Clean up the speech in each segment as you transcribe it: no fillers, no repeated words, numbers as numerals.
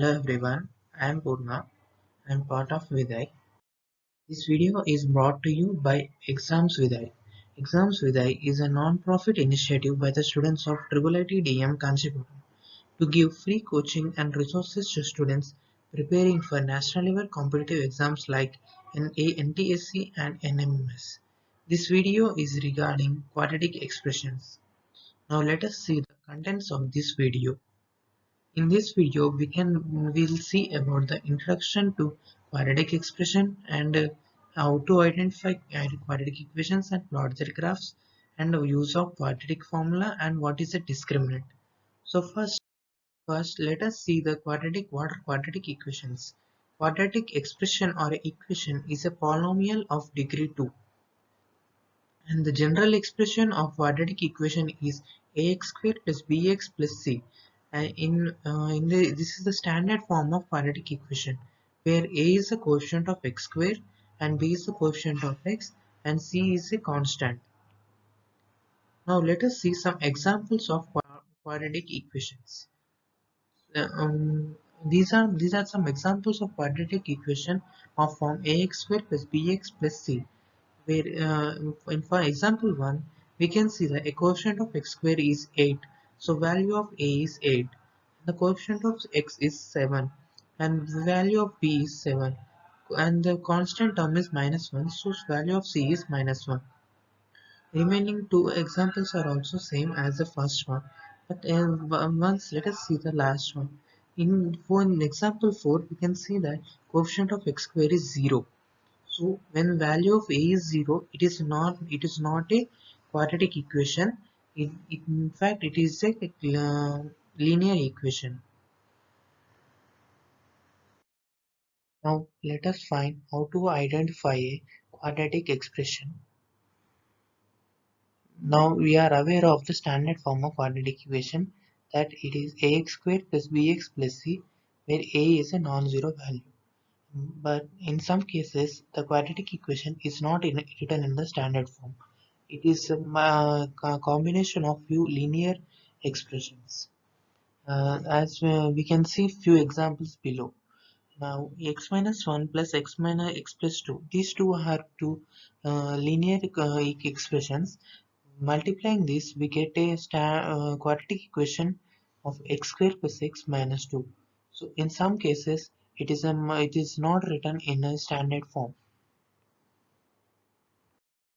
Hello everyone, I am Purna. I am part of Viday. This video is brought to you by Exams Viday. Exams Viday is a non-profit initiative by the students of IIIT DM Kanchipuram to give free coaching and resources to students preparing for national level competitive exams like NTSC and NMS. This video is regarding quadratic expressions. Now let us see the contents of this video. In this video, we'll see about the introduction to quadratic expression and how to identify quadratic equations and plot their graphs, and the use of quadratic formula and what is a discriminant. So first let us see the what are quadratic equations. Quadratic expression or equation is a polynomial of degree 2, and the general expression of quadratic equation is ax squared plus bx plus c. This is the standard form of quadratic equation, where a is the coefficient of x squared and b is the coefficient of x and c is a constant. Now let us see some examples of quadratic equations. Uh, um, these are some examples of quadratic equation of form ax squared plus bx plus c, where for example 1 we can see that a coefficient of x square is 8, so value of a is 8, the coefficient of x is 7 and the value of b is 7, and the constant term is minus 1, so value of c is minus 1. Remaining two examples are also same as the first one, but once let us see the last one. In example 4 we can see that coefficient of x square is 0. So when value of a is 0, it is not a quadratic equation. In fact it is a linear equation. Now let us find how to identify a quadratic expression. Now we are aware of the standard form of quadratic equation, that it is ax squared plus bx plus c, where a is a non-zero value. But in some cases, the quadratic equation is not written in the standard form. It is a combination of few linear expressions. As we can see few examples below. Now x minus 1 plus x minus x plus 2. These two are two linear expressions. Multiplying this, we get a quadratic equation of x square plus x minus 2. So in some cases, it is not written in a standard form.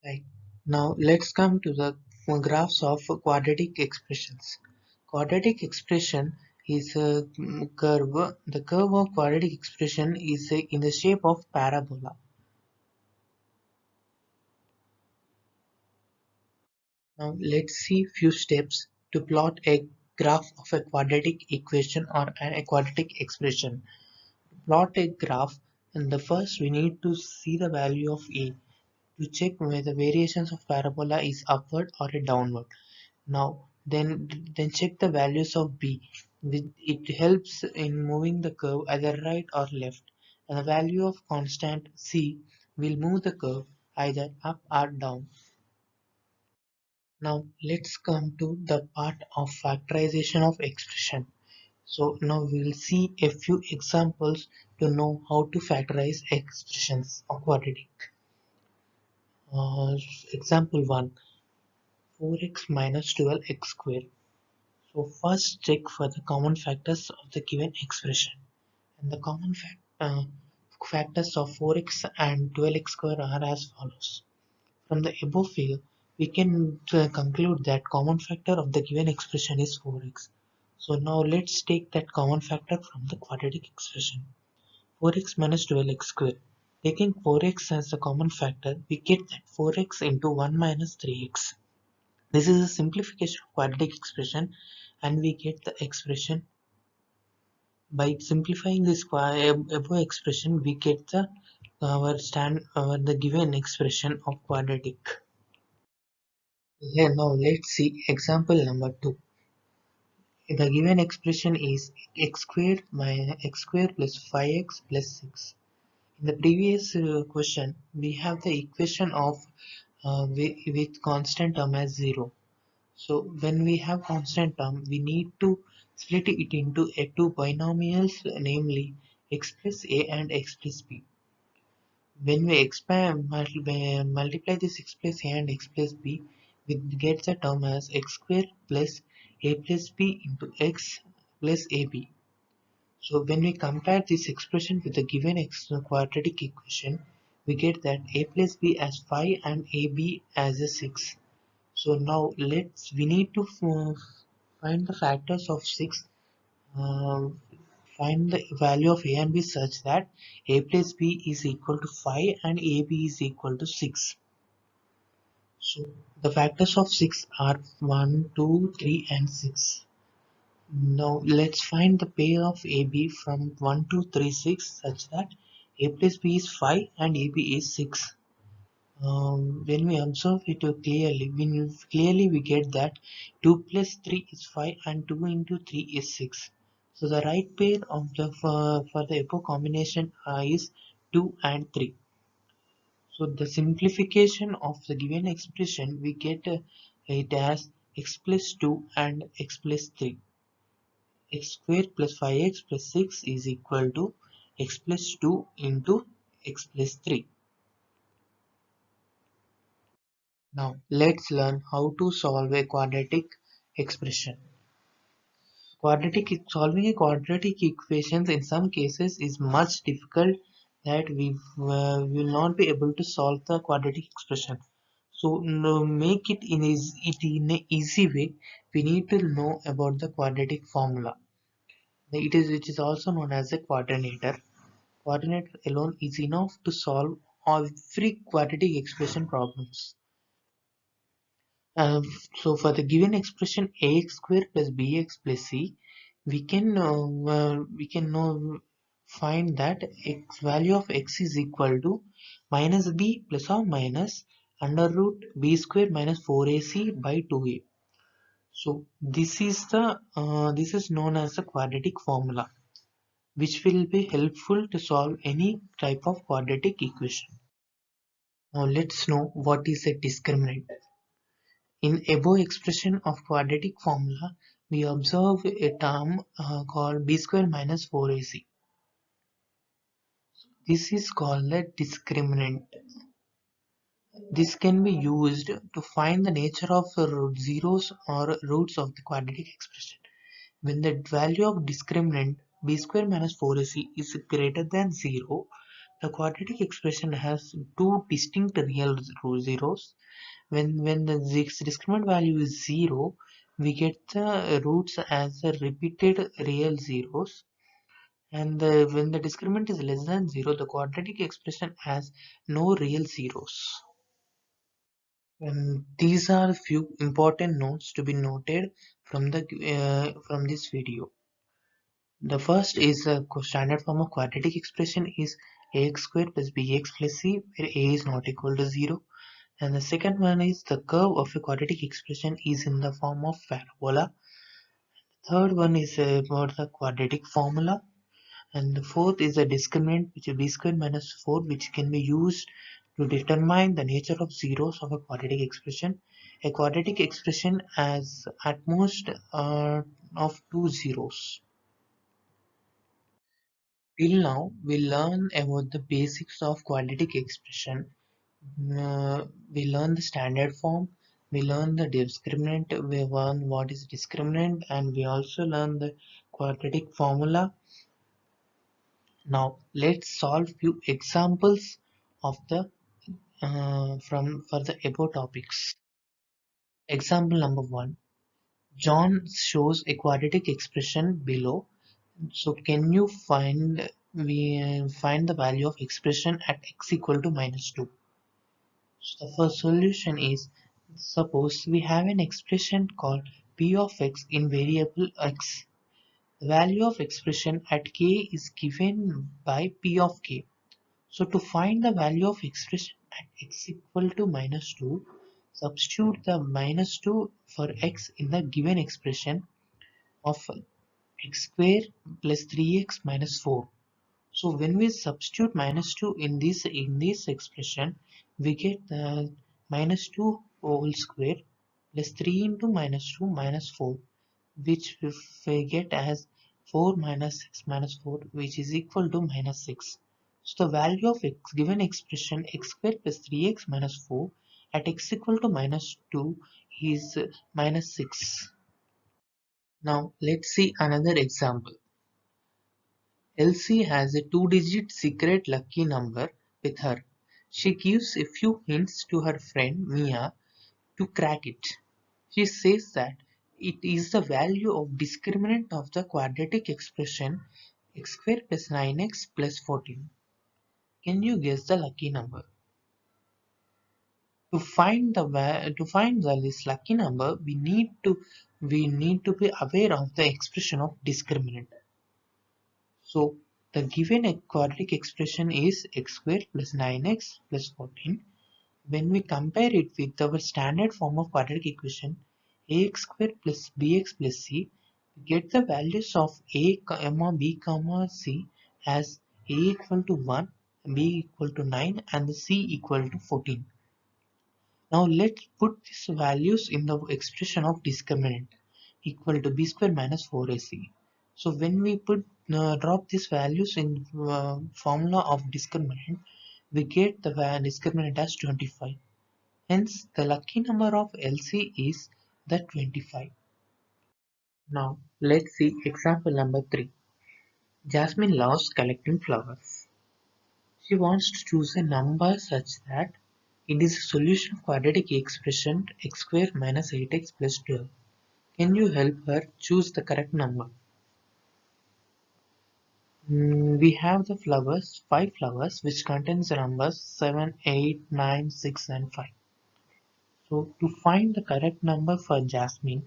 Right. Now let's come to the graphs of quadratic expressions. Quadratic expression is a curve. The curve of quadratic expression is in the shape of parabola. Now let's see few steps to plot a graph of a quadratic equation or a quadratic expression. To plot a graph, and the first we need to see the value of a to check whether the variations of parabola is upward or a downward. Now then check the values of b. It helps in moving the curve either right or left, and the value of constant c will move the curve either up or down. Now let's come to the part of factorization of expression. So now we will see a few examples to know how to factorize expressions of quadratic. Uh, Example 1, 4x minus 12x squared. So first check for the common factors of the given expression, and the common factors of 4x and 12x squared are as follows. From the above figure, we can conclude that common factor of the given expression is 4x. So now let's take that common factor from the quadratic expression. 4x minus 12x squared. Taking 4x as the common factor, we get that 4x into 1 minus 3x. This is a simplification of quadratic expression, and we get the expression by simplifying this above expression. We get the given expression of quadratic. Now let's see example number 2. The given expression is x squared minus x squared plus 5x plus 6. In the previous question, we have the equation of with constant term as 0. So when we have constant term, we need to split it into two binomials, namely x plus a and x plus b. When we multiply this x plus a and x plus b, we get the term as x square plus a plus b into x plus ab. So when we compare this expression with the given quadratic equation, we get that a plus b as 5 and ab as a 6. So now we need to find the factors of 6, um, find the value of a and b such that a plus b is equal to 5 and ab is equal to 6. So the factors of 6 are 1, 2, 3 and 6. Now let's find the pair of AB from 1 to 3, 6 such that A plus B is 5 and AB is 6. When we observe it clearly we get that 2 plus 3 is 5 and 2 into 3 is 6. So the right pair of the for the above combination is 2 and 3. So the simplification of the given expression we get it as x plus 2 and x plus 3. X squared plus 5x plus 6 is equal to x plus 2 into x plus 3. Now let's learn how to solve a quadratic expression. Solving a quadratic equations in some cases is much difficult that we will not be able to solve the quadratic expression. So no, make it in an easy way. We need to know about the quadratic formula. Which is also known as a quaternator. Quaternator alone is enough to solve every quadratic expression problems. Uh, so for the given expression ax square plus bx plus c, we can know find that x value of x is equal to minus b plus or minus under root b square minus 4ac by 2a. So this is known as the quadratic formula, which will be helpful to solve any type of quadratic equation. Now let's know what is a discriminant. In above expression of quadratic formula, we observe a term called b square minus 4ac. This is called a discriminant. This can be used to find the nature of root zeros or roots of the quadratic expression. When the value of discriminant b square minus 4ac is greater than 0, the quadratic expression has two distinct real zeros. When the discriminant value is 0, we get the roots as a repeated real zeros. And when the discriminant is less than 0, the quadratic expression has no real zeros. And these are few important notes to be noted from this video. The first is a standard form of quadratic expression is ax squared plus bx plus c, where a is not equal to 0. And the second one is the curve of a quadratic expression is in the form of parabola. Third one is about the quadratic formula. And the fourth is a discriminant, which is b squared minus 4, which can be used to determine the nature of zeros of a quadratic expression. A quadratic expression has at most of two zeros. Till now, we learn about the basics of quadratic expression. We learn the standard form, we learn the discriminant, we learn what is discriminant, and we also learn the quadratic formula. Now let's solve few examples of the from for the above topics. Example number 1. John shows a quadratic expression below. So can you find the value of expression at x equal to minus 2? So the first solution is, suppose we have an expression called p of x in variable x. The value of expression at k is given by p of k. So to find the value of expression at x equal to minus 2, substitute the minus 2 for x in the given expression of x square plus 3x minus 4. So when we substitute minus 2 in this expression, we get the minus 2 whole square plus 3 into minus 2 minus 4, which we get as 4 minus 6 minus 4, which is equal to minus 6. So the value of x given expression x squared plus 3x minus 4 at x equal to minus 2 is minus 6. Now let's see another example. Elsie has a two-digit secret lucky number with her. She gives a few hints to her friend Mia to crack it. She says that it is the value of discriminant of the quadratic expression x squared plus 9x plus 14. Can you guess the lucky number? To find this lucky number, we need to be aware of the expression of discriminant. So the given quadratic expression is x squared plus 9x plus 14. When we compare it with our standard form of quadratic equation ax squared plus bx plus c, we get the values of a comma b comma c as a equal to 1, b equal to 9 and c equal to 14. Now let's put these values in the expression of discriminant equal to b square minus 4ac. So when we drop these values in formula of discriminant, we get the discriminant as 25. Hence, the lucky number of LC is the 25. Now, let's see example number 3. Jasmine loves collecting flowers. She wants to choose a number such that it is a solution of quadratic expression x squared minus 8x plus 12. Can you help her choose the correct number? We have the flowers, 5 flowers, which contains the numbers 7, 8, 9, 6 and 5. So to find the correct number for Jasmine,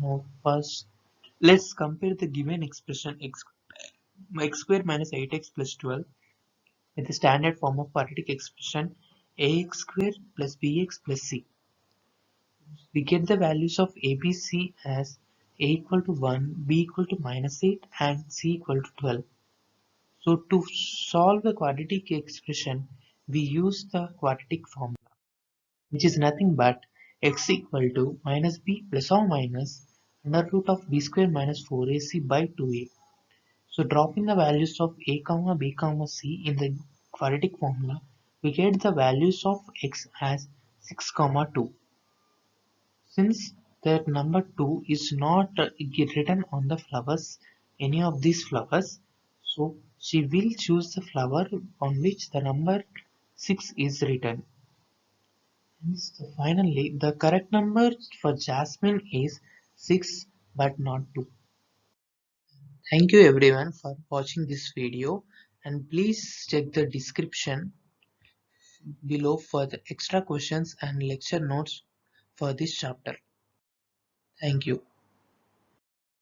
now first let's compare the given expression x squared minus 8x plus 12 with the standard form of quadratic expression ax squared plus bx plus c. We get the values of a, b, c as a equal to 1, b equal to minus 8 and c equal to 12. So to solve the quadratic expression, we use the quadratic formula, which is nothing but x equal to minus b plus or minus under root of b square minus 4ac by 2a. So dropping the values of a comma b comma c in the quadratic formula, we get the values of x as 6 comma 2. Since that number 2 is not written on the flowers, any of these flowers, so she will choose the flower on which the number 6 is written. Hence, finally, the correct number for Jasmine is 6 but not 2. Thank you everyone for watching this video, and please check the description below for the extra questions and lecture notes for this chapter. Thank you.